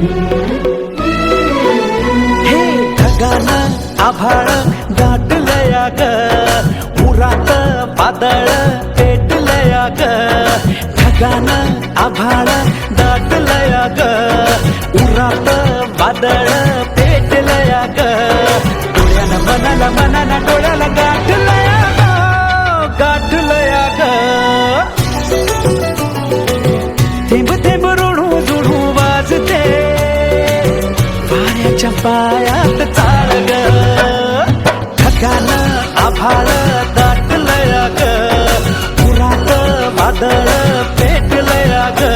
हे ढगानं आभाळ दाटलया ग, उरात वादळ पेटलया ग. ढगानं आभाळ दाटलया ग, उरात वादळ पेटलया ग. डोळ्यानं मनाला डोळ्याला गाठलया ग, गाठलया ग. थेंब थेंब ऋणू जुळू वाजते, वाऱ्याच्या पायात चाळ ग. ढगानं आभाळ दाटलया ग, उरात वादळ पेटलया ग.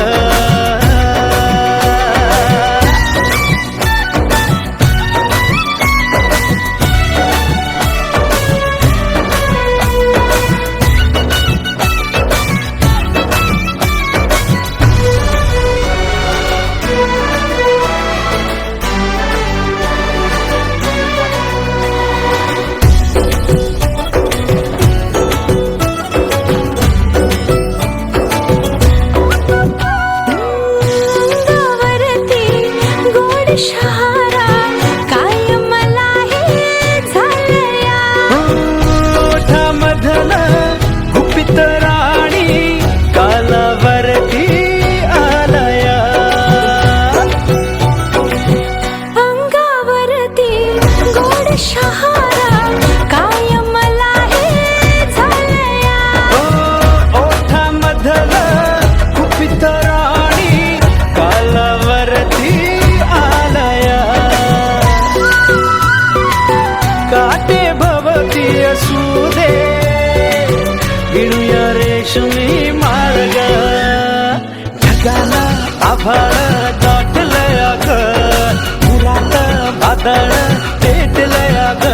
रेशमी मार्ग ढगानं आभाळ दाटलया ग, उरात वादळ पेटलया ग.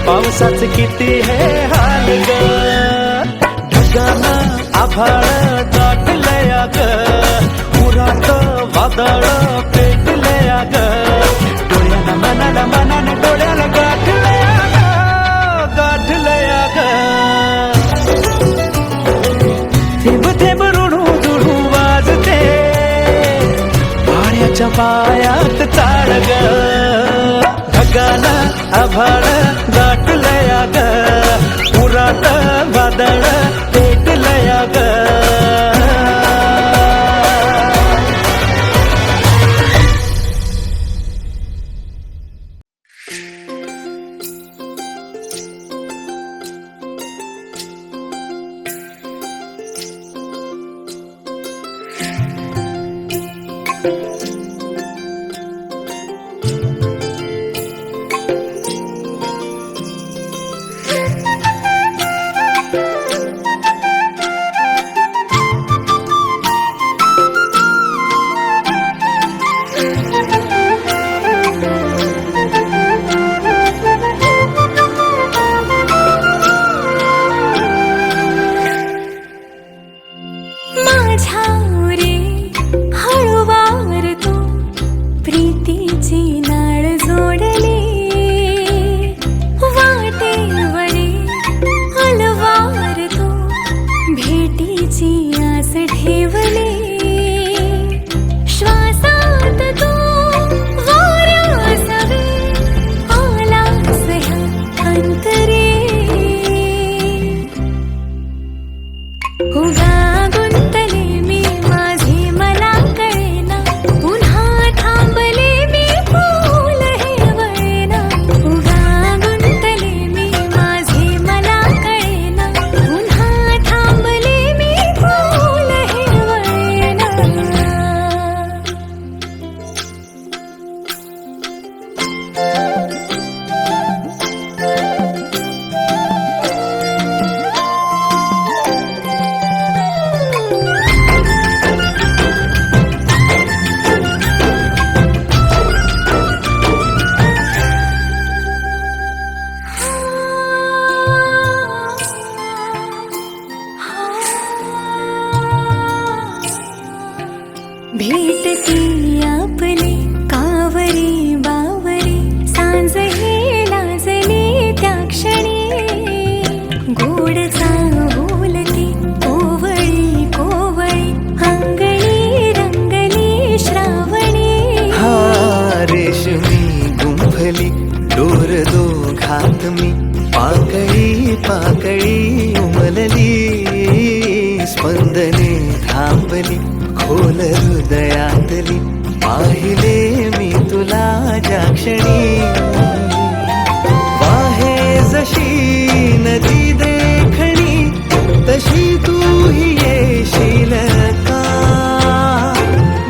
पावसाच किती हे हाल ग, ढगानं आभाळ दाटलया ग, उरात वादळ पेटलया ग. डोळ्यानं मनाला डोळ्याला गाठलया ग, गाठलया ग. थेंब थेंब ऋणू जुळू वाजते, वाऱ्याच्या पायात चाळ ग. ढगानं आभाळ दाटलया ग, उरात वादळ पेटलया ग. भेटीची आस ठेवली भेटती आपले कावरी बावरी सांज हे लाजले त्या क्षणी गोडचा बोलती कोवळी कोवळी अंगणी रंगली श्रावणी हा रेशमी गुंफली डोर दोघात मी पाकळी पाकळी उमलली स्पंदने थांबली खोल हृदयातली पाहिले मी तुला ज्या क्षणी वाहे जशी नदी देखणी तशी तूही येशील का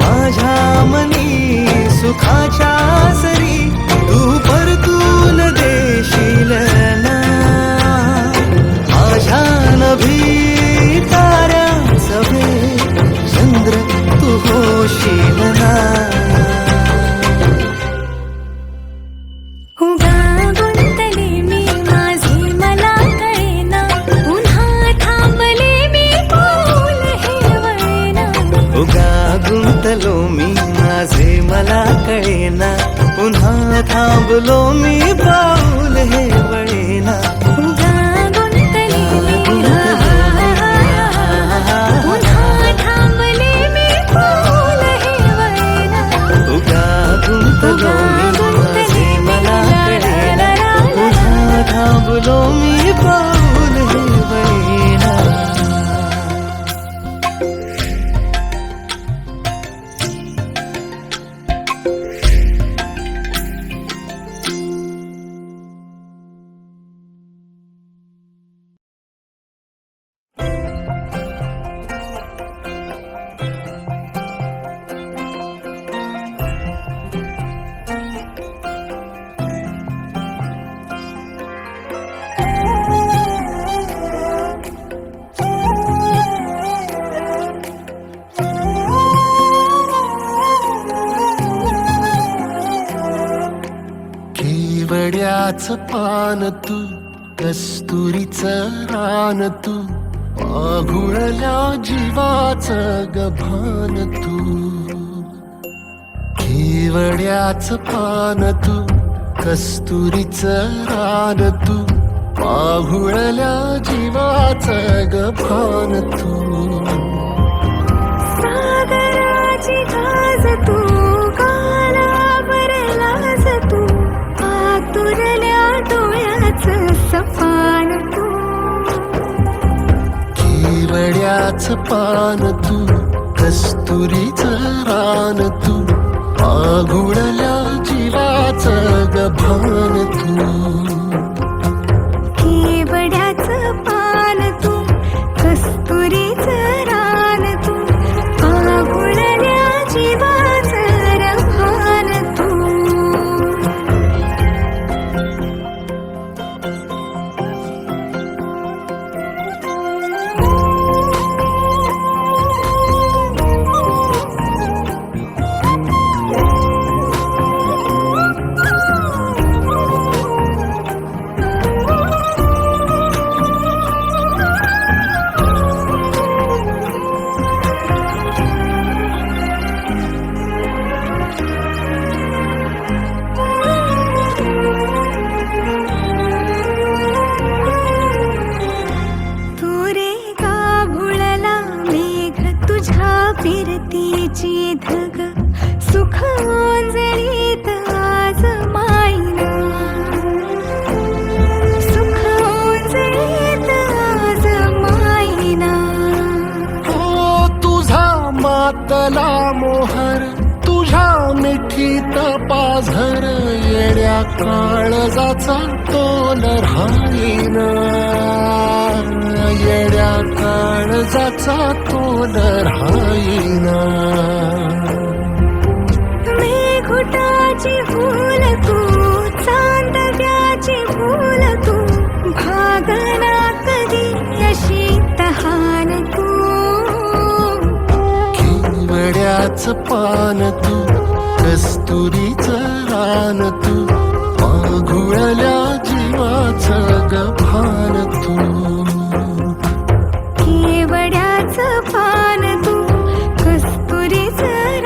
माझ्या मनी सुखाच्या सरी तू परतून देशील ना माझ्या नभी ताऱ्याचा वेग चंद्र तू होशील ना उगा गुंतले मी माझे मला कळेना पुन्हा थांबले मी पाऊल हे वळेना उगा गुंतलो मी माझे मला कळेना पुन्हा थांबलो मी पाऊल हे वळेना उगा गुंतले मी पुन्हा थांबले मी पाऊल हे वळेना उगा गुंतलो मी माझे मला कळेना पुन्हा थांबलो मी पाऊल हे वळेना केवड्याच पान तू कस्तुरीच रान तू पाघुळल्या जीवाच गभान तू केवड्याच पान तू कस्तुरीच रान तू पाघुळल्या जीवाच गभान तू सागराची गाज तू गालावर लाज तू आतुरल्या डोळ्याचं सपान तू केवड्याच पान तू कस्तुरीच रान तू पाघुळल्या जीवाच गभान तू केवड्याचं पान तू कस्तुरीचं रान तू पागुळल्या जीवाचं रभान तू फिरतीची धग सुख ओंजळीत आज मायना सुख ओंजळीत आज मायना हो तुझा मातला मोहर तुझ्या मिठीत पाझर येड्या काळजाचा तोल राहीना येड्या काळजाचा तोल राहीना मेघुटाची फूल तू चांदव्याची फूल तू भागना कधी अशी तहान तू केवड्याच पान तू कस्तुरीचं रान तू पाघुळल्या जीवाचं गभान तू केवड्याचं पान तू कस्तुरीचं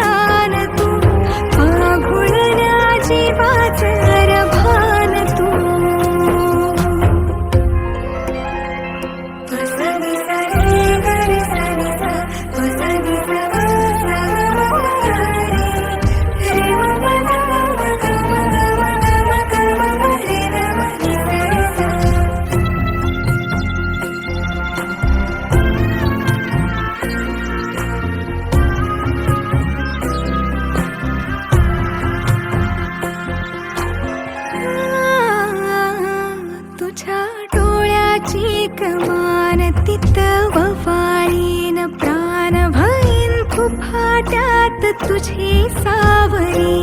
तव वाळीन प्राण भईन फुफाट्यात तुझे सावरी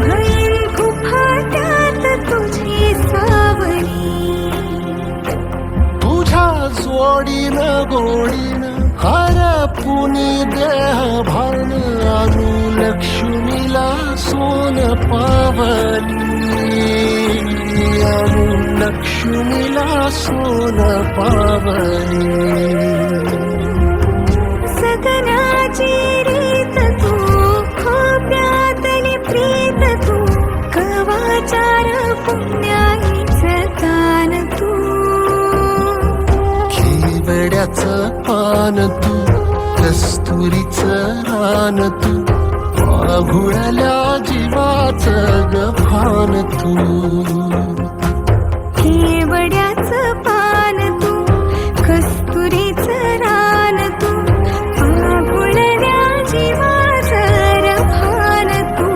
भईन फुफाट्यात तुझे सावरी तुझ्या जोडीनं गोडीनं हरपुनी देह भान आणू लक्ष्मीला सोन पावली आणू लक्ष्मीला सोन पावली सगनाची रीत तू खोप्यातली प्रीत तू कवाचार पुण्याईचं कान तू खेवड्याचं पान तू कस्तुरीचं रान तू वाघुळल्या जीवाचं गभान तू केवड्याचं पान तू कस्तुरीचं रान तू आगुळल्या जीवाचं रभान तू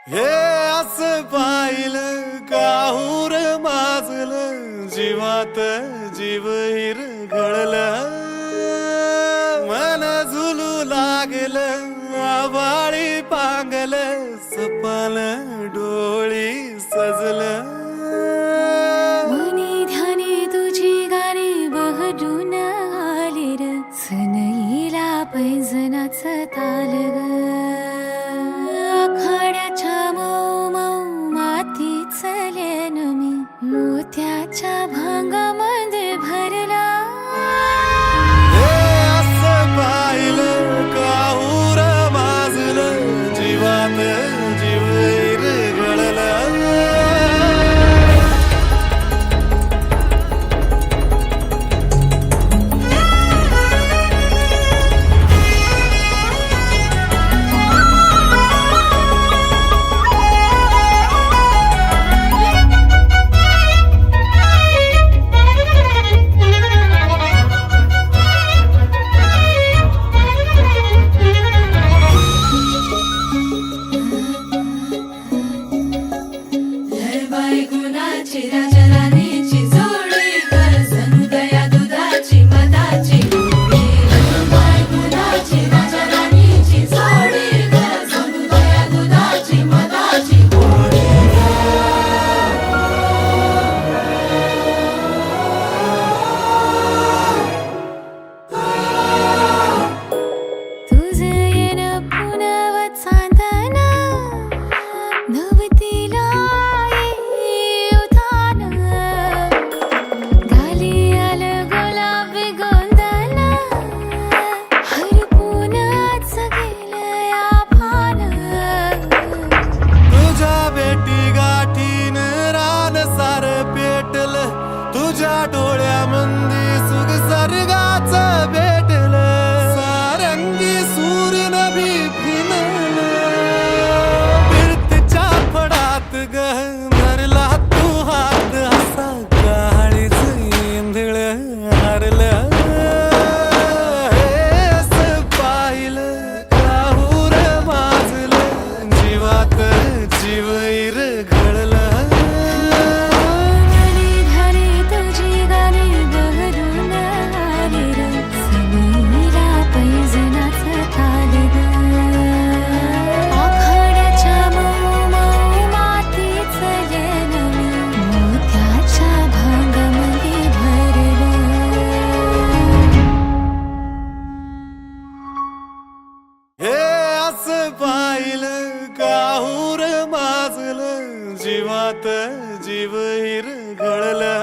हे असं पाहिलं काहूर माजलं जीवात जीव हिरगळलं मन झुलू लागलं आभाळी पांगलं सपाल डोळी सजलं मनी ध्यानी तुझी गाणी बहरून आली र सनईला पैजनाचं ताल ग आखाड्याच्या मऊ मऊ मातीच लेन मी मोत्याच्या भांगामध्ये भरला हे असं पाहिलं काहूर माजलं जीवात जीव हिरगळलं जीवात जीव हिरगळला.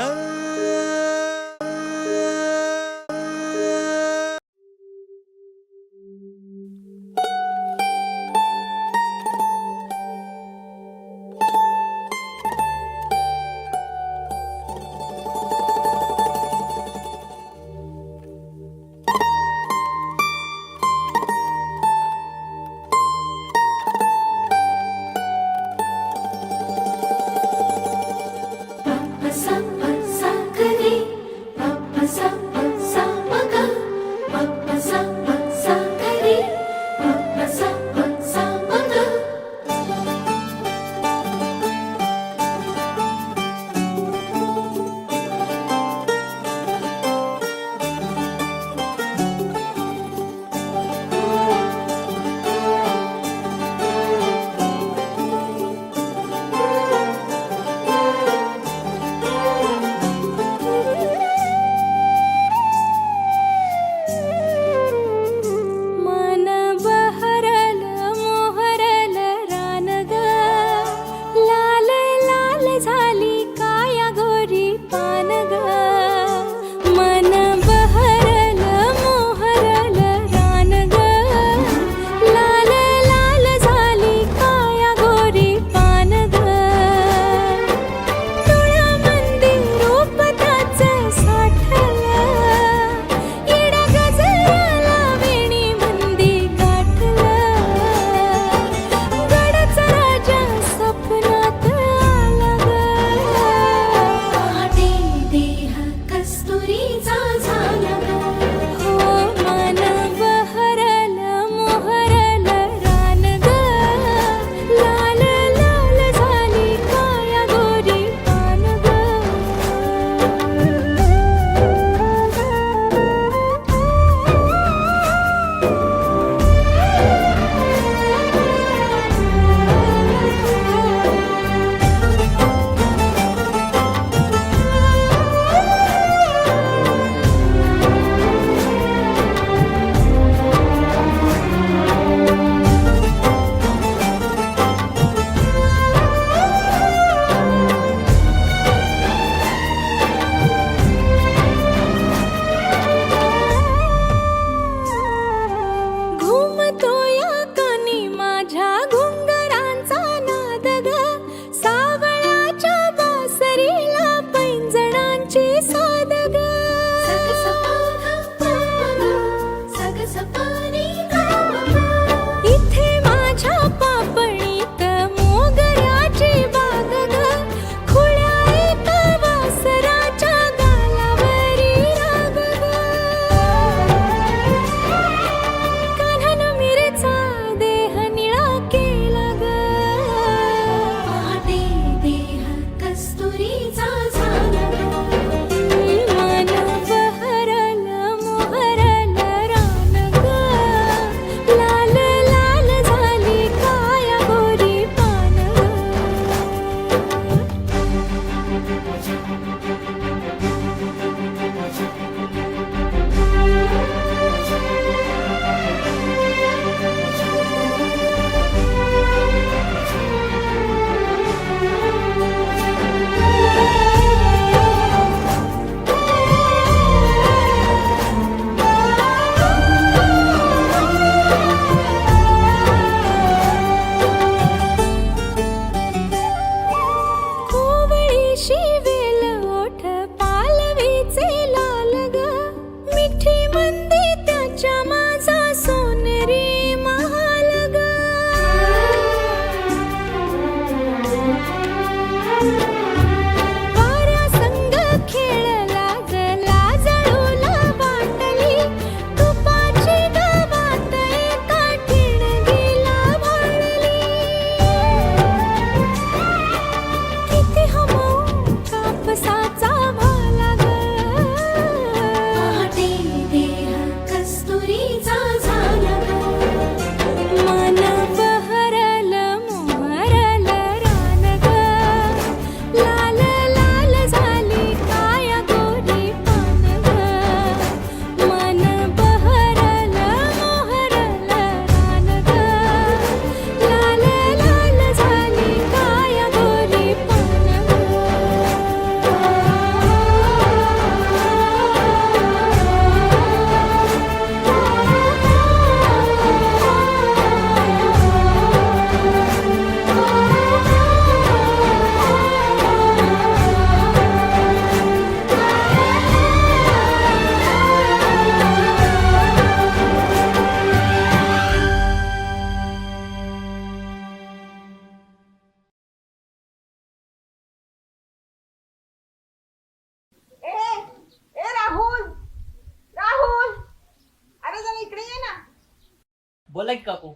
बोला की काकू.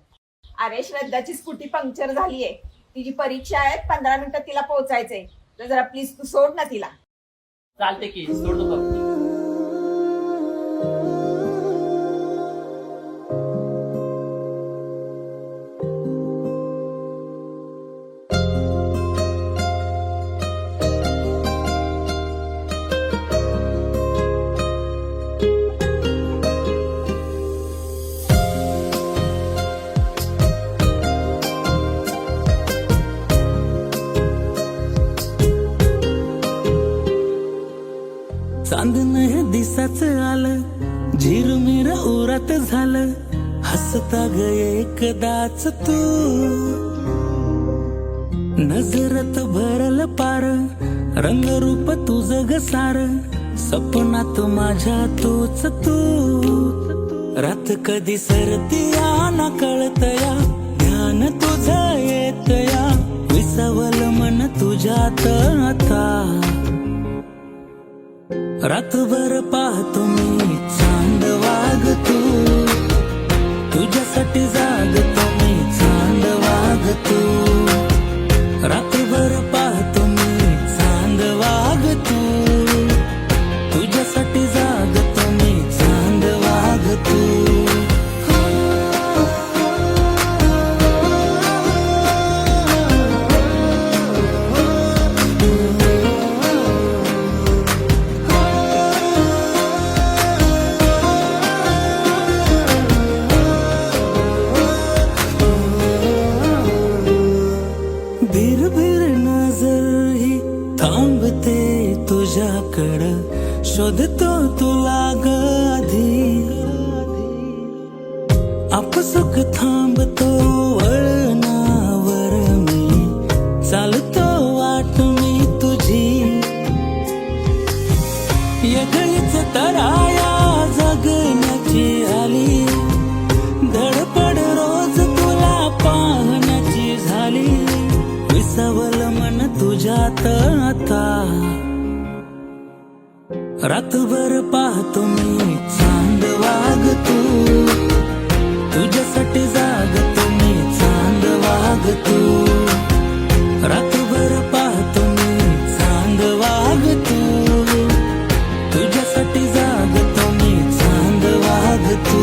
अरे श्रद्धाची स्कूटी पंक्चर झालीये. तिची परीक्षा आहे, 15 मिनिटात तिला पोहोचायचंय. तर जरा प्लीज तू सोड ना तिला. चालते की सोडतो काकू. चांदण हे दिसाच आलं, झिरमिर उरात झालं, हसता ग एकदाच तू. नजरत भरल पार, रंगरूप तुझं ग सार, सपनात माझ्या तोच तू. रात कधी सरतीया ना कळतया, ध्यान तुझं येतया, विसावल मन तुझ्यात आता. रातभर पाहतो मी चांद वागतो, तुझ्यासाठी जागतो मी चांद वागतो. रातभर पाहतो मी चांद वागतो, तुझ्यासाठी जागतो मी चांद वागतो. भिर नजर ही थांबते तुझ्याकडं, शोधतो तुला ग आधी. आपसुक थांबतो वळणावर मी, चालतो वाट मी तुझी. येगळीच तराया जगण्याची आली, धडपड रोज तुला पाहण्याची झाली, विसावल मन तुझ्यात आता. रातभर पाहतो मी चांद वागतो, तुझ्यासाठी जागतो मी चांद वागतो. रातभर पाहतो मी चांद वागतो, तुझ्यासाठी जागतो मी चांद वागतो.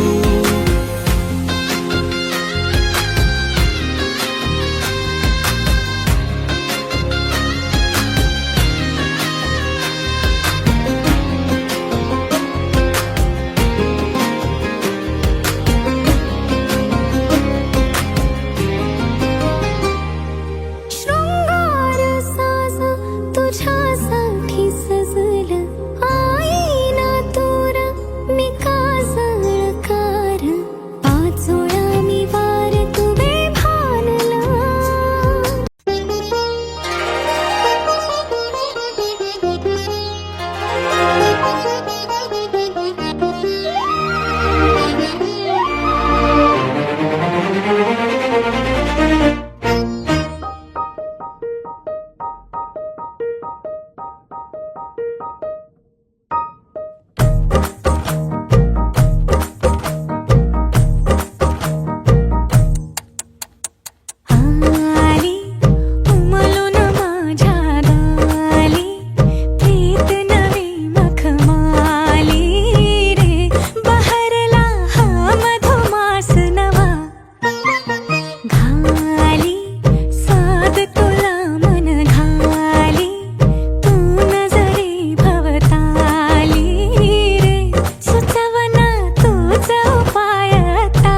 शृंगार साज तुझ्यासाठी सजलं, आईना तोर मी काजळकार, पाचोळा मी वार तू बेभानला. आली उमलून माझ्या गाली, प्रीत नवी मखमाली रे, बहरला हा मधुमास नवा. घाली साद तुला मन घाली, तू नजरी भवताली रे, सुचवना तूच उपाय आता.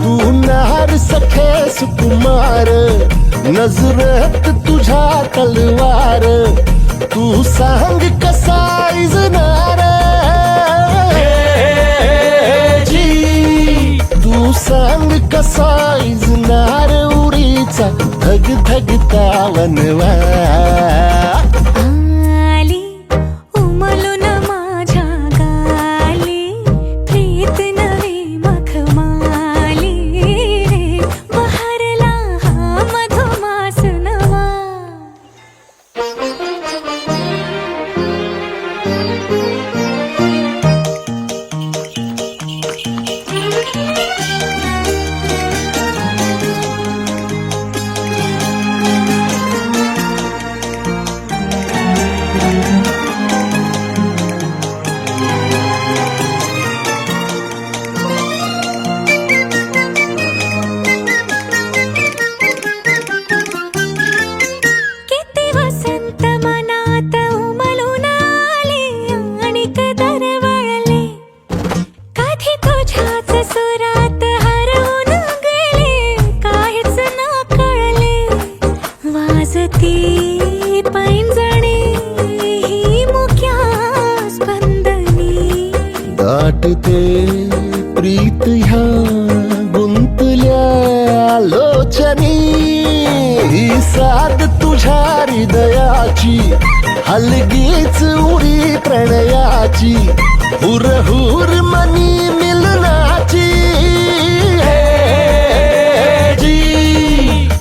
तू नार सखे सुकुमार, नजरेत तुझ्या तलवार, तू सांग कसा इजनार जी, तू सांग कसा इजनार उडीचा धग धगता वनवा. आली उमलून माझ्या गाली, प्रीत नवी मखमाली रे, बहरला हा मधुमास नवा. किती वसंत मनात उमलून आले आणि दरवळले, कधी तुझ्याच सुरात हरवून गेले, काहीच न कळले. वाजती पैंजणे ही मुक्या स्पंदनी, दाटते प्रीत ह्या गुंतल्या लोचनी. ही साद तुझ्या हृदयाची, हलगीच उडी प्रणयाची, हुरहुर मनी मिलनाची. हे जी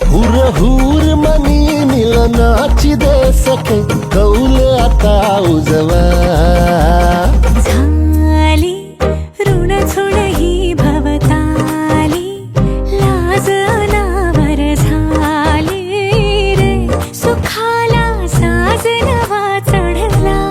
हुरहुर मनी मिलनाची दे सखे कौल आता उजवा. झाली ऋणझुण ही भवताली, लाज अनावर झाली रे, सुखाला साज नवा चढला.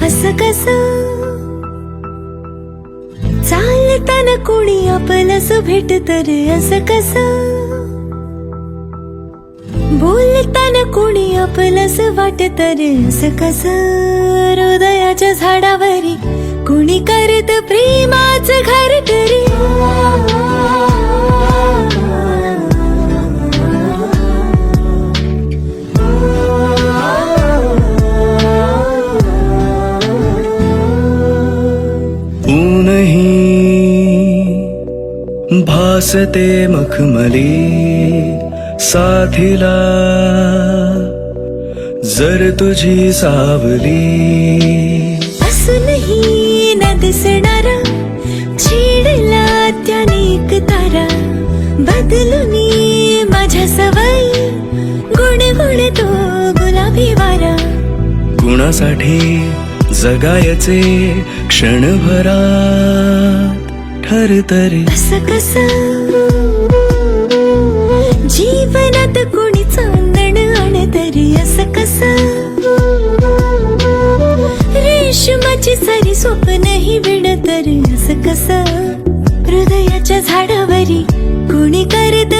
असं कसं चालताना कोणी आपलंच भेटत रे, असं कसं बोलताना कोणी आपलंच वाटत रे, असं कसं हृदयाच्या झाडावरी कोणी करत प्रेमाचं घर तरी. भासते मखमली साथीला जर तुझी सावली. असूनही न दिसणारा छेडला त्याने एक तारा, बदलूनी माझ्या सवयी गुणगुण तो गुलाबी वारा. कुणासाठी जगायचे क्षणभरात ठरतरी. असं कसं जीवनात कोणी चांदण आणतरी, असं कसं रेशमाची सारी स्वप्नही विणतरी, असं कसं हृदयाच्या झाडावरी कोणी करत